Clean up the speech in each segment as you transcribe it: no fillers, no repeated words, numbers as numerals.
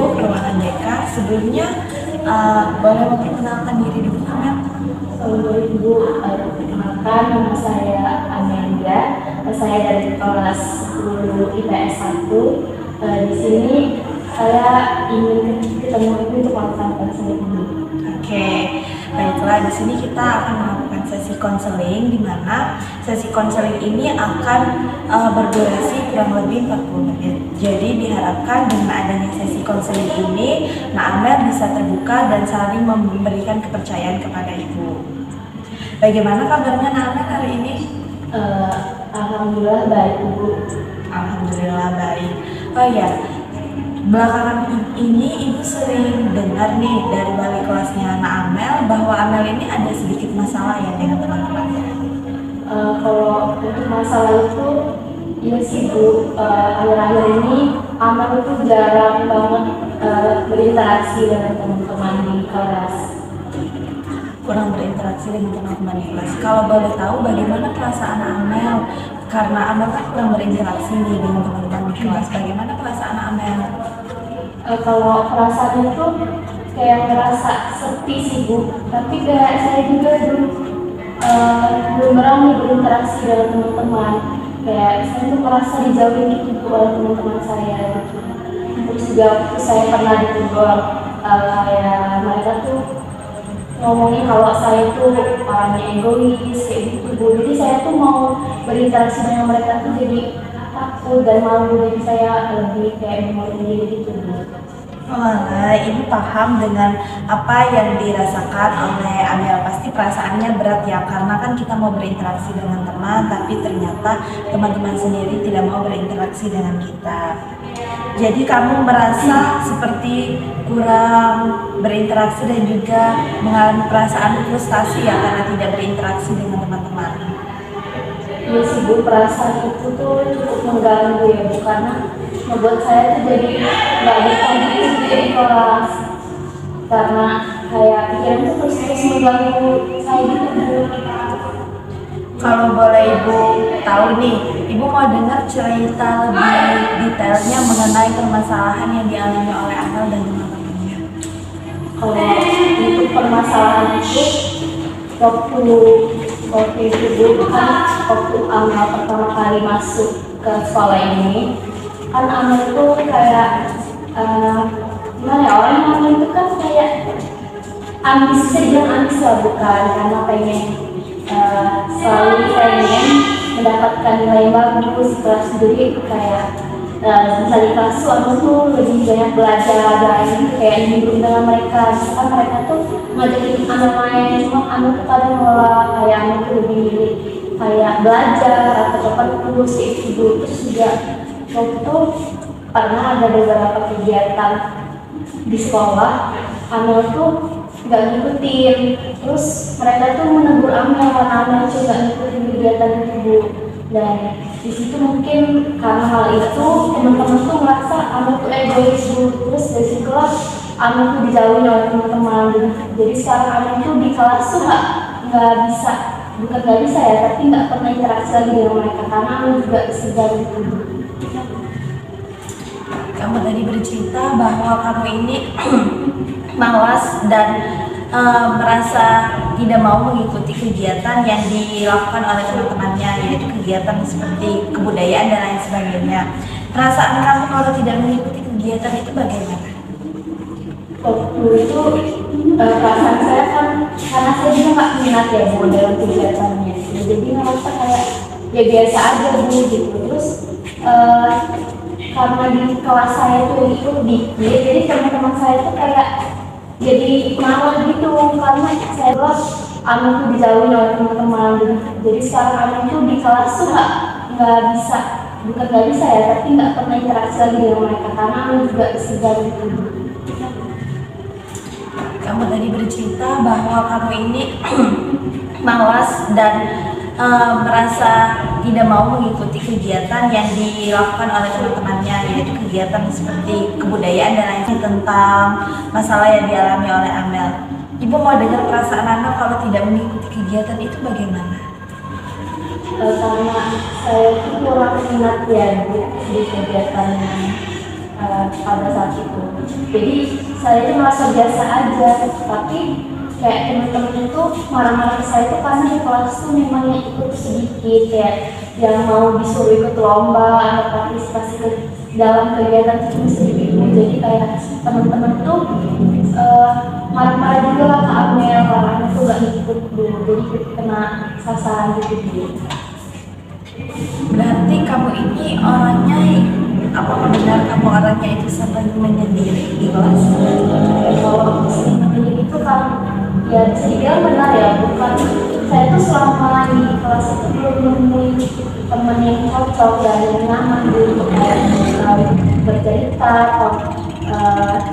Ibu, ruangan DK. Sebelumnya boleh memperkenalkan diri dulu, Amel? Halo Ibu, perkenalkan nama saya Amelia. Saya dari kelas 10 IPS 1. Di sini saya ingin ketemu Ibu untuk melakukan konseling ini. Oke, baiklah. Di sini kita akan melakukan sesi konseling, di mana sesi konseling ini akan berdurasi kurang lebih 40 menit. Jadi diharapkan dengan adanya sesi konseling ini, Amel bisa terbuka dan saling memberikan kepercayaan kepada Ibu. Bagaimana kabarnya Amel hari ini? Alhamdulillah baik Ibu. Alhamdulillah baik. Oh ya, belakangan ini Ibu sering dengar nih dari wali kelasnya Amel bahwa Amel ini ada sedikit masalah ya dengan teman-temannya. Kalau untuk masalah itu, iya sih Bu. Akhir-akhir ini Amel itu jarang banget berinteraksi dengan teman-teman di kelas. Kurang berinteraksi dengan teman-teman di kelas. Kalau boleh tahu bagaimana perasaan Amel? Karena Amel kan kurang berinteraksi nih dengan teman-teman di kelas. Bagaimana perasaan Amel? Kalau perasaan itu kayak ngerasa sepi sih Bu. Tapi kayak saya juga belum berani berinteraksi dengan teman-teman. Kayak saya tuh merasa dijauhin gitu Bu oleh teman-teman saya gitu. Terus juga waktu saya pernah ditegur, kayak mereka tuh ngomongin kalau saya tuh orangnya egois kayak gitu Bu. Jadi saya tuh mau berinteraksi dengan mereka tuh jadi takut dan malu, jadi saya lebih kayak memori diri gitu Bu. Walah, Ibu paham dengan apa yang dirasakan oleh Amel. Pasti perasaannya berat ya, karena kan kita mau berinteraksi dengan teman, tapi ternyata teman-teman sendiri tidak mau berinteraksi dengan kita. Jadi kamu merasa seperti kurang berinteraksi dan juga mengalami perasaan frustasi ya karena tidak berinteraksi dengan teman-teman. Iya sih Bu, perasaan itu tuh cukup mengganggu ya Bu, karena membuat saya tuh jadi nggak bisa gitu di kelas, karena kayak pikiran tuh terus mengganggu saya gitu Bu. Kalau boleh Ibu tahu nih, Ibu mau dengar cerita lebih detailnya mengenai permasalahan yang dialami oleh Amel dan teman-temannya. Kalau untuk permasalahan itu, waktu itu Bu, kan waktu Amel pertama kali masuk ke sekolah ini, kan Amel tuh kayak gimana ya, orang yang Amel itu kan kayak ambis, bisa dibilang ambis lah bukan, karena selalu pengen mendapatkan nilai yang bagus di kelas. Jadi kayak bisa di kelas tuh Amel tuh lebih banyak belajar kayak hidup dengan mereka. Misalkan mereka tuh ngajakin Amel main, cuma Amel tuh kadang nolak, kayak Amel tuh lebih milih kayak belajar atau cepat lulus kayak gitu. Terus juga waktu itu pernah ada beberapa kegiatan di sekolah, Amel tuh nggak ngikutin. Terus mereka tuh menegur Amel karena Amel tuh nggak ngikutin kegiatan itu Bu. Dan di situ mungkin karena hal itu teman-teman tuh merasa Amel tuh egois Bu. Terus dari situlah Amel tuh dijauhin oleh teman-teman. Jadi sekarang Amel tuh di kelas tuh nggak bisa, bukan nggak bisa ya, tapi nggak pernah interaksi lagi dengan mereka karena Amel juga segan gitu Bu. Kamu tadi bercerita bahwa kamu ini malas dan merasa tidak mau mengikuti kegiatan yang dilakukan oleh teman-temannya, yaitu kegiatan seperti kebudayaan dan lain sebagainya. Perasaan kamu kalau tidak mengikuti kegiatan itu bagaimana? Waktu itu perasaan saya kan, karena saya juga nggak minat ya Bu dalam kegiatannya, jadi ngerasa kayak ya biasa aja Bu gitu. Terus karena di kelas saya tuh itu dikit, jadi teman-teman saya tuh kayak jadi malu gitu, karena saya bilang Amel tuh dijauhin oleh teman-teman. Jadi sekarang Amel tuh di kelas tuh nggak bisa, bukan nggak bisa ya, tapi nggak pernah interaksi lagi dengan mereka karena Amel juga segan gitu. Kamu tadi bercerita bahwa kamu ini malas dan merasa tidak mau mengikuti kegiatan yang dilakukan oleh teman-temannya, yaitu kegiatan seperti kebudayaan dan lain tentang masalah yang dialami oleh Amel. Ibu mau dengar perasaan Amel kalau tidak mengikuti kegiatan itu bagaimana? Karena saya itu kurang minat ya di kegiatannya. pada saat itu. Jadi saya itu merasa biasa aja, tapi kayak teman-teman itu marah-marah ke saya itu karena di kelas tuh memang yang ikut sedikit, kayak yang mau disuruh ikut lomba atau partisipasi ke dalam kegiatan itu sedikit. Jadi kayak teman-teman tuh marah-marah juga lah ke Amel karena tuh gak ikut dulu, jadi kena sasaran gitu dulu. Berarti kamu ini orangnya, apakah benar kamu orangnya itu sering menyendiri di kelas? Kalau sendiri itu kan ya bisa dibilang benar ya, bukan saya tuh selama di kelas itu belum nemuin teman yang cocok dan yang nyaman untuk kayak bercerita atau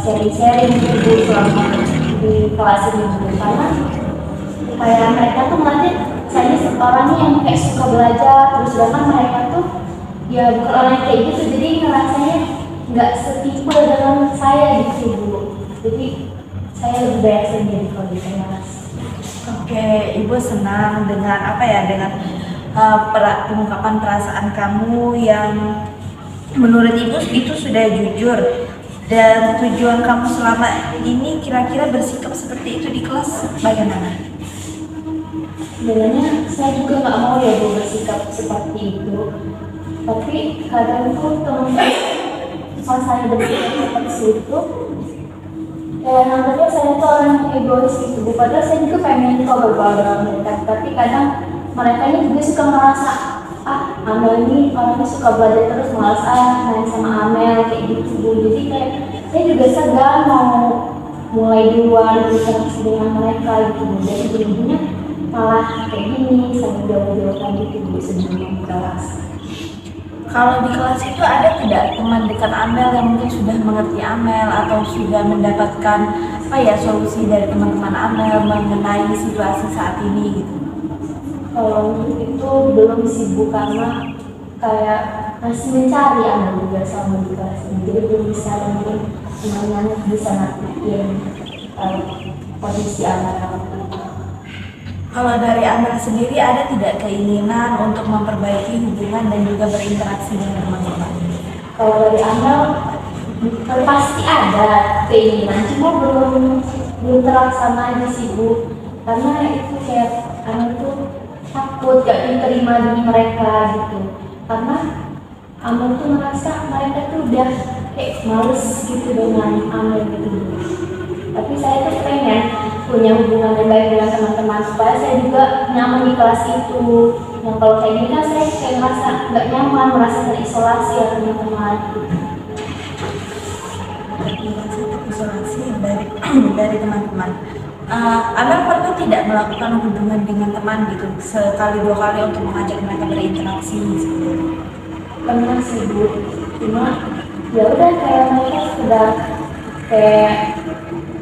sharing-sharing gitu selama di kelas ini gitu. Karena kayak mereka tuh ngeliatin saya orangnya yang kayak suka belajar, terus sedangkan mereka tuh ya bukan orang yang kayak gitu, jadi ngerasanya nggak setipe dengan saya gitu Bu. Jadi saya lebih banyak sendiri kalau di kelas. Oke, Ibu senang dengan apa ya, dengan pengungkapan perasaan kamu yang menurut Ibu itu sudah jujur. Dan tujuan kamu selama ini kira-kira bersikap seperti itu di kelas bagaimana? Sebenarnya saya juga nggak mau ya Bu bersikap seperti itu, tapi kadang tuh teman-teman pas saya bersikap seperti itu kayak nantinya saya tuh orang yang egois gitu Bu. Padahal saya juga pengen kok bergaul dengan mereka, tapi kadang mereka ini juga suka merasa Amel ini orangnya suka belajar terus, malas main sama Amel kayak gitu Bu. Jadi kayak saya juga segan mau mulai duluan berinteraksi dengan mereka gitu Bu. Jadi jadinya malah kayak gini, saya jauh-jauhkan gitu Bu sebelum kelas. Kalau di kelas itu ada tidak teman dekat Amel yang mungkin sudah mengerti Amel atau sudah mendapatkan apa ya solusi dari teman-teman Amel mengenai situasi saat ini gitu? Kalau itu belum sibuk karena kayak masih mencari Amel juga sama di kelas ini, jadi belum bisa mungkin semuanya bisa ngertiin posisi Amel. Kalau dari Amel sendiri ada tidak keinginan untuk memperbaiki hubungan dan juga berinteraksi dengan teman-teman? Kalau dari Amel pasti ada keinginan, cuma belum terlaksana aja sih Bu. Karena itu kayak Amel tuh takut gak diterima di mereka gitu. Karena Amel tuh merasa mereka tuh udah kayak males gitu dengan Amel gitu. Tapi saya tuh pengen punya hubungan yang baik dengan teman-teman supaya saya juga nyaman di kelas itu. Yang kalau kayak gini kan saya kayak merasa nggak nyaman, merasa terisolasi ya teman-teman. Isolasi dari teman-teman. Amel pernah tidak melakukan hubungan dengan teman gitu sekali dua kali untuk mengajak mereka berinteraksi seperti itu? Pernah sih Bu, cuma ya udah kayak mereka sudah kayak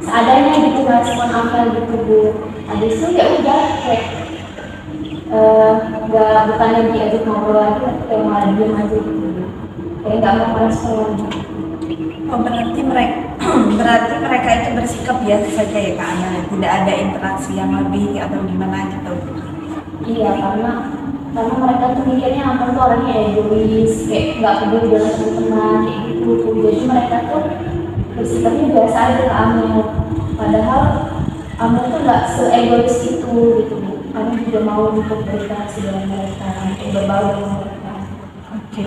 seadanya gitu respon Amel gitu Bu. Habis itu ya udah kayak bukannya diajak ngobrol lagi, tapi kayak malah diam aja gitu Bu. Kayak nggak mau merespon lagi. Oh, berarti mereka itu bersikap biasa saja ya Kak Amel, tidak ada interaksi yang lebih atau gimana gitu? Iya, karena mereka tuh mikirnya Amel tuh orangnya egois, kayak nggak peduli dengan teman-teman kayak gitu. Jadi mereka tuh bersikapnya biasa aja ke Amel. Padahal Amel tuh nggak se-egois itu gitu. Amel juga mau untuk berinteraksi dengan mereka, untuk berbaur dengan mereka. Oke,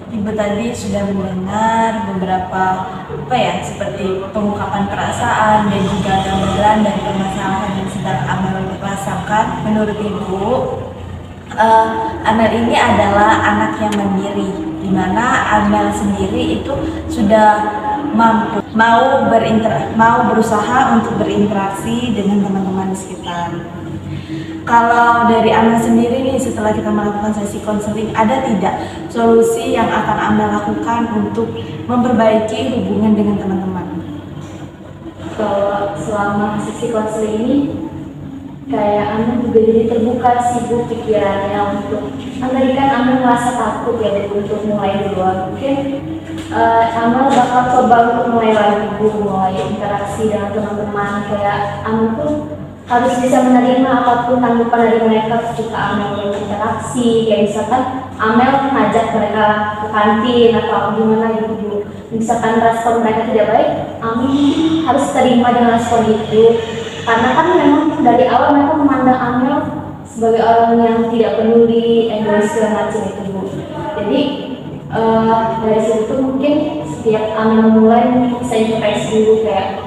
Ibu tadi sudah mendengar beberapa seperti pengungkapan perasaan dan juga gambaran dari permasalahan yang sedang Amel rasakan. Menurut Ibu, Amel ini adalah anak yang mandiri, di mana Amel sendiri itu sudah mau berusaha untuk berinteraksi dengan teman-teman di sekitar. Kalau dari Amel sendiri nih, setelah kita melakukan sesi konseling, ada tidak solusi yang akan Amel lakukan untuk memperbaiki hubungan dengan teman-teman? Kalau selama sesi konseling ini kayak Amel juga jadi terbuka sih Bu pikirannya untuk tadi kan Amel merasa takut ya Bu untuk mulai duluan. Mungkin Amel bakal coba untuk mulai lagi Bu, mulai interaksi dengan teman-teman. Kayak Amel tuh harus bisa menerima apapun tanggapan dari mereka ketika Amel berinteraksi. Kayak misalkan Amel ngajak mereka ke kantin atau gimana gitu Bu. Misalkan respon mereka tidak baik, Amel harus terima dengan respon itu. Karena kan memang dari awal mereka memandang Amel sebagai orang yang tidak peduli, egois segala macam itu Bu. Jadi dari situ mungkin setiap Amel mulai bisa introspeksi dulu, kayak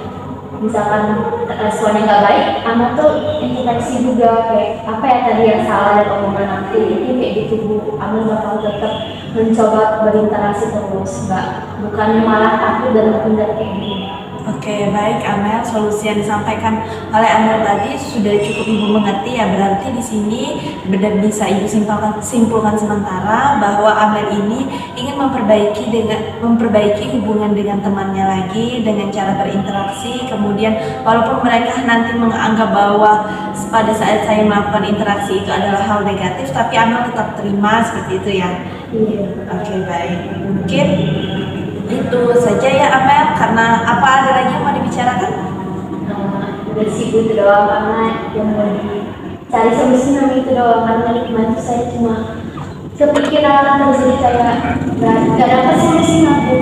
misalkan responnya nggak baik, Amel tuh introspeksi juga kayak apa ya tadi yang salah dari omongan aku ini, kayak gitu Bu. Amel bakal tetap mencoba berinteraksi terus, bukannya malah takut dan menghindar kayak gini. Oke, baik Amel, solusi yang disampaikan oleh Amel tadi sudah cukup Ibu mengerti ya. Berarti di sini bisa Ibu simpulkan sementara bahwa Amel ini ingin memperbaiki hubungan dengan temannya lagi dengan cara berinteraksi. Kemudian walaupun mereka nanti menganggap bahwa pada saat saya melakukan interaksi itu adalah hal negatif, tapi Amel tetap terima seperti itu ya. Iya. Oke, baik. Mungkin itu saja ya Amel, karena apa ada lagi yang mau dibicarakan? Udah sih itu doang, karena yang mau dicari solusinya itu doang. Karena kemarin saya cuma kepikiran terus jadi kayak gak dapat solusinya Bu,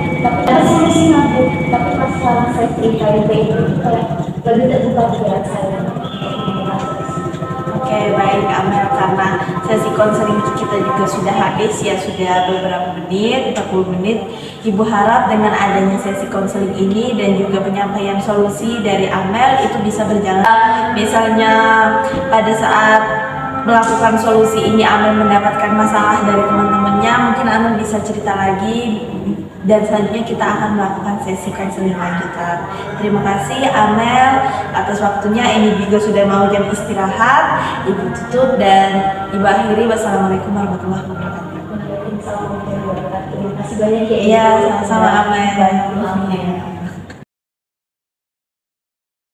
tapi pas sekarang saya cerita kayak gitu kayak lebih terbuka pikiran saya. Oke, baik Amel, karena sesi konseling kita juga sudah habis ya, sudah beberapa menit, 40 menit. Ibu harap dengan adanya sesi konseling ini dan juga penyampaian solusi dari Amel itu bisa berjalan. Misalnya pada saat melakukan solusi ini Amel mendapatkan masalah dari teman-temannya, mungkin Amel bisa cerita lagi dan selanjutnya kita akan melakukan sesi konseling lanjutan. Terima kasih Amel atas waktunya. Ini juga sudah mau jam istirahat. Ibu tutup dan Ibu akhiri. Wassalamualaikum warahmatullahi wabarakatuh. Waalaikumsalam warahmatullahi wabarakatuh. Terima kasih banyak ya. Iya, sama-sama Amel. Banyak.